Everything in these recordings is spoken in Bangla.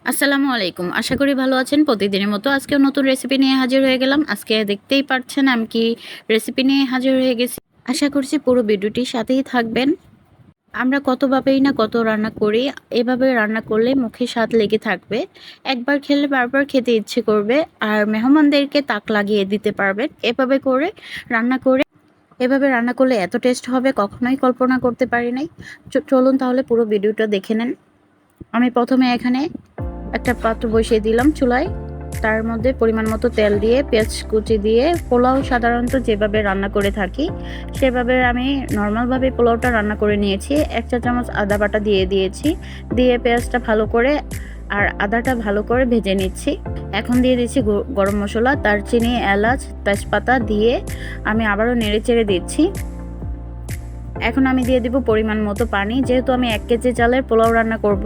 আসসালামু আলাইকুম। আশা করি ভালো আছেন। প্রতিদিনের মতো আজকেও নতুন রেসিপি নিয়ে হাজির হয়ে গেলাম। আজকে দেখতেই পারছেন আমি কি রেসিপি নিয়ে হাজির হয়ে গেছি। আশা করছি পুরো ভিডিওটির সাথেই থাকবেন। আমরা কতভাবেই না কত রান্না করি। এভাবে রান্না করলে মুখে স্বাদ লেগে থাকবে। একবার খেলে বারবার খেতে ইচ্ছে করবে আর মেহমানদেরকে তাক লাগিয়ে দিতে পারবেন। এভাবে রান্না করলে এত টেস্ট হবে কখনোই কল্পনা করতে পারি নাই। চলুন তাহলে পুরো ভিডিওটা দেখে নেন। আমি প্রথমে এখানে একটা পাত্র বসিয়ে দিলাম চুলায়। তার মধ্যে পরিমাণ মতো তেল দিয়ে পেঁয়াজ কুচি দিয়ে পোলাও সাধারণত যেভাবে রান্না করে থাকি সেভাবে আমি নর্মালভাবে পোলাওটা রান্না করে নিয়েছি। 1 চা চামচ আদা বাটা দিয়ে দিয়েছি, দিয়ে পেঁয়াজটা ভালো করে আর আদাটা ভালো করে ভেজে নিচ্ছি। এখন দিয়ে দিচ্ছি গরম মশলা, দারচিনি, এলাচ, তেজপাতা দিয়ে আমি আবারও নেড়ে চেড়ে দিচ্ছি। এখন আমি দিয়ে দিব পরিমাণ মতো পানি। যেহেতু আমি 1 কেজি চালের পোলাও রান্না করব,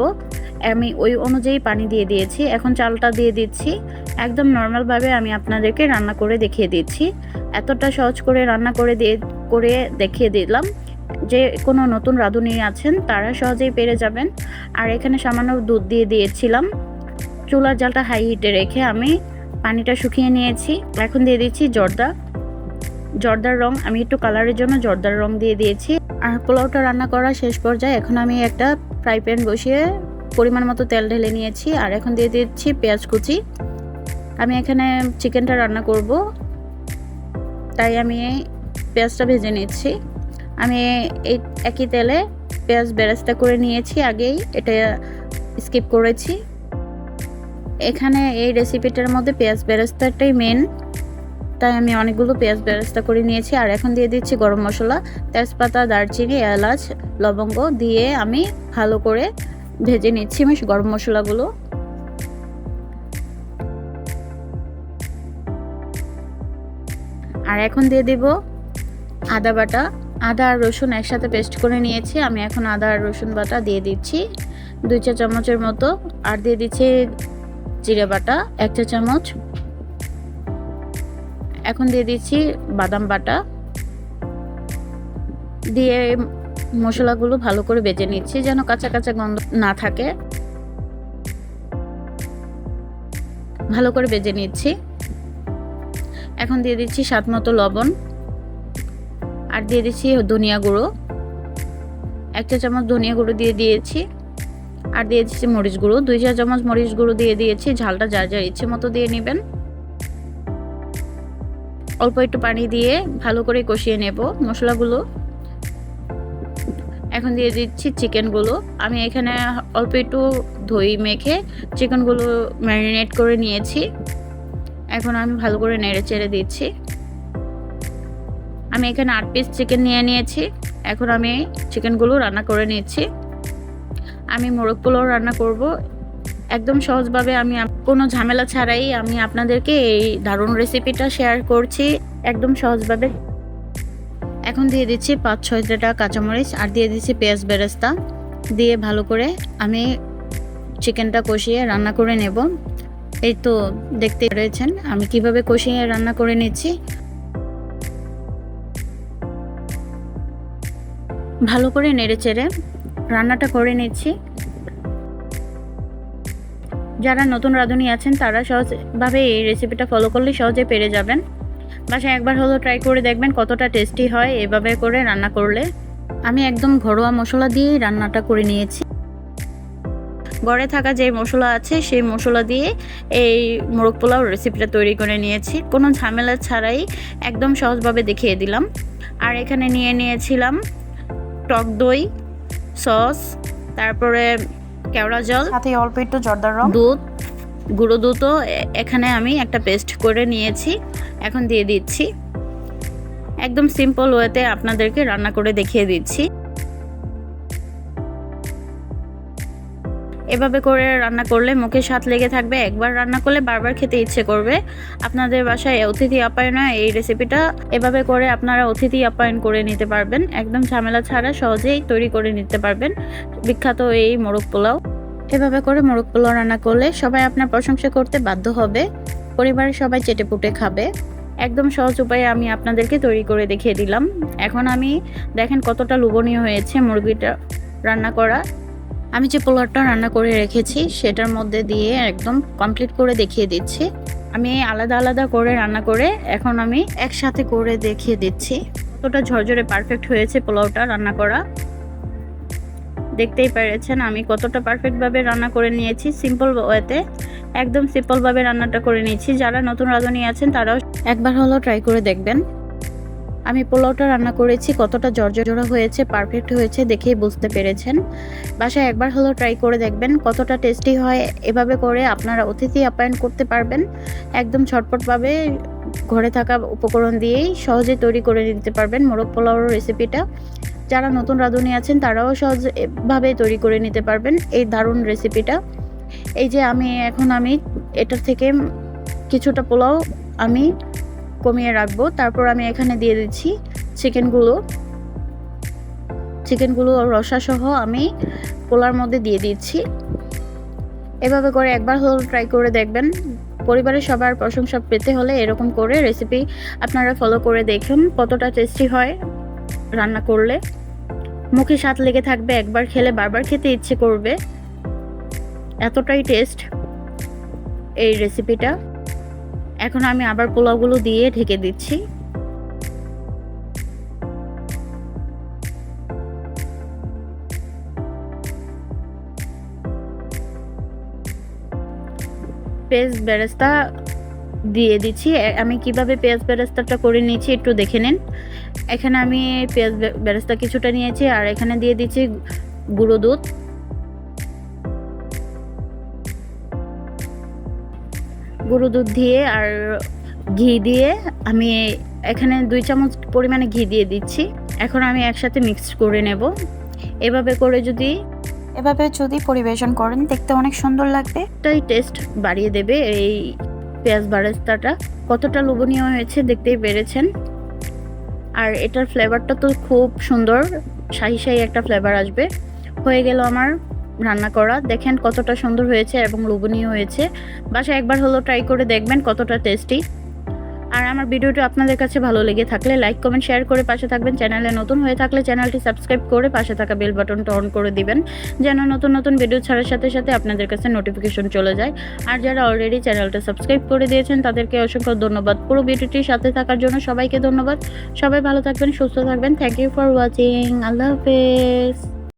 আমি ওই অনুযায়ী পানি দিয়ে দিয়েছি। এখন চালটা দিয়ে দিচ্ছি। একদম নর্মালভাবে আমি আপনাদেরকে রান্না করে দেখিয়ে দিচ্ছি। এতটা সহজ করে রান্না করে দেখিয়ে দিলাম যে কোনো নতুন রাঁধুনি আছেন তারা সহজেই পেরে যাবেন। আর এখানে সামান্য দুধ দিয়ে দিয়েছিলাম। চুলার জালটা হাই হিটে রেখে আমি পানিটা শুকিয়ে নিয়েছি। এখন দিয়ে দিচ্ছি জর্দার রং। আমি একটু কালারের জন্য জর্দার রং দিয়ে দিয়েছি। আর পোলাওটা রান্না করা শেষ পর্যায়ে এখন আমি একটা ফ্রাই প্যান বসিয়ে পরিমাণ মতো তেল ঢেলে নিয়েছি। আর এখন দিয়ে দিচ্ছি পেঁয়াজ কুচি। আমি এখানে চিকেনটা রান্না করব, তাই আমি পেঁয়াজটা ভেজে নিচ্ছি। আমি এই একই তেলে পেঁয়াজ বেরেস্তা করে নিয়েছি, আগেই এটা স্কিপ করেছি। এখানে এই রেসিপিটার মধ্যে পেঁয়াজ বেরেস্তাটাই মেন, তাই আমি অনেকগুলো পেঁয়াজ বেরেস্তা করে নিয়েছি। আর এখন দিয়ে দিচ্ছি গরম মশলা, তেজপাতা, দারচিনি, এলাচ, লবঙ্গ দিয়ে আমি ভালো করে ভেজে নিচ্ছি গরম মশলাগুলো। আর এখন দিয়ে দিব আদা বাটা। আদা আর রসুন একসাথে পেস্ট করে নিয়েছি। আমি এখন আদা আর রসুন বাটা দিয়ে দিচ্ছি 2 চা চামচের মতো। আর দিয়ে দিচ্ছি জিরে বাটা 1 চা চামচ। এখন দিয়ে দিচ্ছি বাদাম বাটা দিয়ে মশলাগুলো ভালো করে ভেজে নিচ্ছি যেন কাঁচা কাঁচা গন্ধ না থাকে। ভালো করে ভেজে নিচ্ছি। এখন দিয়ে দিচ্ছি স্বাদ মতো লবণ। আর দিয়ে দিচ্ছি ধনিয়া গুঁড়ো, 1 চা চামচ ধনিয়া গুঁড়ো দিয়ে দিয়েছি। আর দিয়ে দিচ্ছি মরিচ গুঁড়ো, 2 চা চামচ মরিচ গুঁড়ো দিয়ে দিয়েছি। ঝালটা যার যার ইচ্ছে মতো দিয়ে নেবেন। অল্প একটু পানি দিয়ে ভালো করে কষিয়ে নেব মশলাগুলো। এখন দিয়ে দিচ্ছি চিকেনগুলো। আমি এখানে অল্প একটু দই মেখে চিকেনগুলো ম্যারিনেট করে নিয়েছি। এখন আমি ভালো করে নেড়ে চেড়ে দিচ্ছি। আমি এখানে 8 পিস চিকেন নিয়ে নিয়েছি। এখন আমি চিকেনগুলো রান্না করে নিচ্ছি। আমি মোরগ পোলাও রান্না করব একদম সহজভাবে। আমি কোনো ঝামেলা ছাড়াই আমি আপনাদেরকে এই দারুণ রেসিপিটা শেয়ার করছি একদম সহজভাবে। এখন দিয়ে দিচ্ছি 5-6টা কাঁচামরিচ আর দিয়ে দিচ্ছি পেঁয়াজ বেরেস্তা দিয়ে ভালো করে আমি চিকেনটা কষিয়ে রান্না করে নেব। এই তো দেখতে রয়েছেন আমি কিভাবে কষিয়ে রান্না করে নিচ্ছি। ভালো করে নেড়ে চেড়ে রান্নাটা করে নিচ্ছি। যারা নতুন রাঁধুনি আছেন তারা সহজভাবে এই রেসিপিটা ফলো করলে সহজে পেরে যাবেন। বাসায় একবার হলো ট্রাই করে দেখবেন কতটা টেস্টি হয় এভাবে করে রান্না করলে। আমি একদম ঘরোয়া মশলা দিয়েই রান্নাটা করে নিয়েছি। ঘরে থাকা যে মশলা আছে সেই মশলা দিয়ে এই মোরগ পোলাও রেসিপিটা তৈরি করে নিয়েছি কোনো ঝামেলা ছাড়াই, একদম সহজভাবে দেখিয়ে দিলাম। আর এখানে নিয়ে নিয়েছিলাম টক দই, সস, তারপরে কেওড়া জল, সাথে অল্প একটু জর্দার রং, দুধ, গুঁড়ো দুধও এখানে আমি একটা পেস্ট করে নিয়েছি। এখন দিয়ে দিচ্ছি। একদম সিম্পল ওয়েতে আপনাদেরকে রান্না করে দেখিয়ে দিচ্ছি। এভাবে করে রান্না করলে মুখে স্বাদ লেগে থাকবে। একবার রান্না করলে বারবার খেতে ইচ্ছে করবে। আপনাদের বাসায় অতিথি আপ্যায়নে এই রেসিপিটা এভাবে করে আপনারা অতিথি আপ্যায়ন করে নিতে পারবেন। একদম ঝামেলা ছাড়া সহজেই তৈরি করে নিতে পারবেন বিখ্যাত এই মোরগ পোলাও। এভাবে করে মোরগ পোলাও রান্না করলে সবাই আপনার প্রশংসা করতে বাধ্য হবে। পরিবারের সবাই চেটেপুটে খাবে। একদম সহজ উপায়ে আমি আপনাদেরকে তৈরি করে দেখিয়ে দিলাম। এখন আমি দেখেন কতটা লোভনীয় হয়েছে মুরগিটা রান্না করা। আমি যে পোলাওটা রান্না করে রেখেছি সেটার মধ্যে দিয়ে একদম কমপ্লিট করে দেখিয়ে দিচ্ছি। আমি আলাদা আলাদা করে রান্না করে এখন আমি একসাথে করে দেখিয়ে দিচ্ছি কতটা ঝরঝরে পারফেক্ট হয়েছে পোলাওটা রান্না করা। দেখতেই পেরেছেন আমি কতটা পারফেক্টভাবে রান্না করে নিয়েছি, সিম্পল ওয়েতে একদম সিম্পলভাবে রান্নাটা করে নিয়েছি। যারা নতুন রাঁধুনি আছেন তারাও একবার হলেও ট্রাই করে দেখবেন। আমি পোলাওটা রান্না করেছি, কতটা জর্জরা হয়েছে, পারফেক্ট হয়েছে দেখেই বুঝতে পেরেছেন। বাসায় একবার হলেও ট্রাই করে দেখবেন কতটা টেস্টি হয়। এভাবে করে আপনারা অতিথি আপ্যায়ন করতে পারবেন একদম ঝটপটভাবে, ঘরে থাকা উপকরণ দিয়েই সহজে তৈরি করে নিতে পারবেন মোরগ পোলাওর রেসিপিটা। যারা নতুন রাঁধুনি আছেন তারাও সহজভাবে তৈরি করে নিতে পারবেন এই দারুণ রেসিপিটা। এই যে আমি এটার থেকে কিছুটা পোলাও আমি কমিয়ে রাখবো, তারপর আমি এখানে দিয়ে দিচ্ছি চিকেনগুলো রসা সহ আমি পোলার মধ্যে দিয়ে দিচ্ছি। এভাবে করে একবার হলেও ট্রাই করে দেখবেন। পরিবারের সবার প্রশংসা পেতে হলে এরকম করে রেসিপি আপনারা ফলো করে দেখুন কতটা টেস্টি হয়। রান্না করলে মুখে স্বাদ লেগে থাকবে, একবার খেলে বারবার খেতে ইচ্ছে করবে, এতটাই টেস্ট এই রেসিপিটা। এখন আমি আবার পোলাওগুলো দিয়ে ঢেকে দিচ্ছি। পেঁয়াজ বেরেস্তা দিয়ে দিচ্ছি। আমি কিভাবে পেঁয়াজ বেরেস্তাটা করে নিয়েছি একটু দেখে নিন। এখানে আমি পেঁয়াজ বেরেস্তা কিছুটা নিয়েছি আর এখানে দিয়ে দিচ্ছি গুঁড়ো দুধ। গুঁড়ো দুধ দিয়ে আর ঘি দিয়ে আমি এখানে 2 চামচ পরিমাণে ঘি দিয়ে দিচ্ছি। এখন আমি একসাথে মিক্স করে নেব। এভাবে যদি পরিবেশন করেন দেখতে অনেক সুন্দর লাগবে, এটাই টেস্ট বাড়িয়ে দেবে। এই পেঁয়াজ বেরেস্তাটা কতটা লোভনীয় হয়েছে দেখতেই পেরেছেন। আর এটার ফ্লেভারটা তো খুব সুন্দর, শাহি একটা ফ্লেভার আসবে। হয়ে গেল আমার রান্না করা, দেখেন কতটা সুন্দর হয়েছে এবং লোভনীয় হয়েছে। বাসায় একবার হলো ট্রাই করে দেখবেন কতটা টেস্টি। আর আমার ভিডিওটি আপনাদের কাছে ভালো লেগে থাকলে লাইক কমেন্ট শেয়ার করে পাশে থাকবেন। চ্যানেলে নতুন হয়ে থাকলে চ্যানেলটি সাবস্ক্রাইব করে পাশে থাকা বেল বাটনটা অন করে দিবেন, যেন নতুন নতুন ভিডিও ছাড়ার সাথে সাথে আপনাদের কাছে নোটিফিকেশন চলে যায়। আর যারা অলরেডি চ্যানেলটা সাবস্ক্রাইব করে দিয়েছেন তাদেরকে অসংখ্য ধন্যবাদ। পুরো ভিডিওটির সাথে থাকার জন্য সবাইকে ধন্যবাদ। সবাই ভালো থাকবেন, সুস্থ থাকবেন। Thank you for watching. আল্লাহ হাফেজ।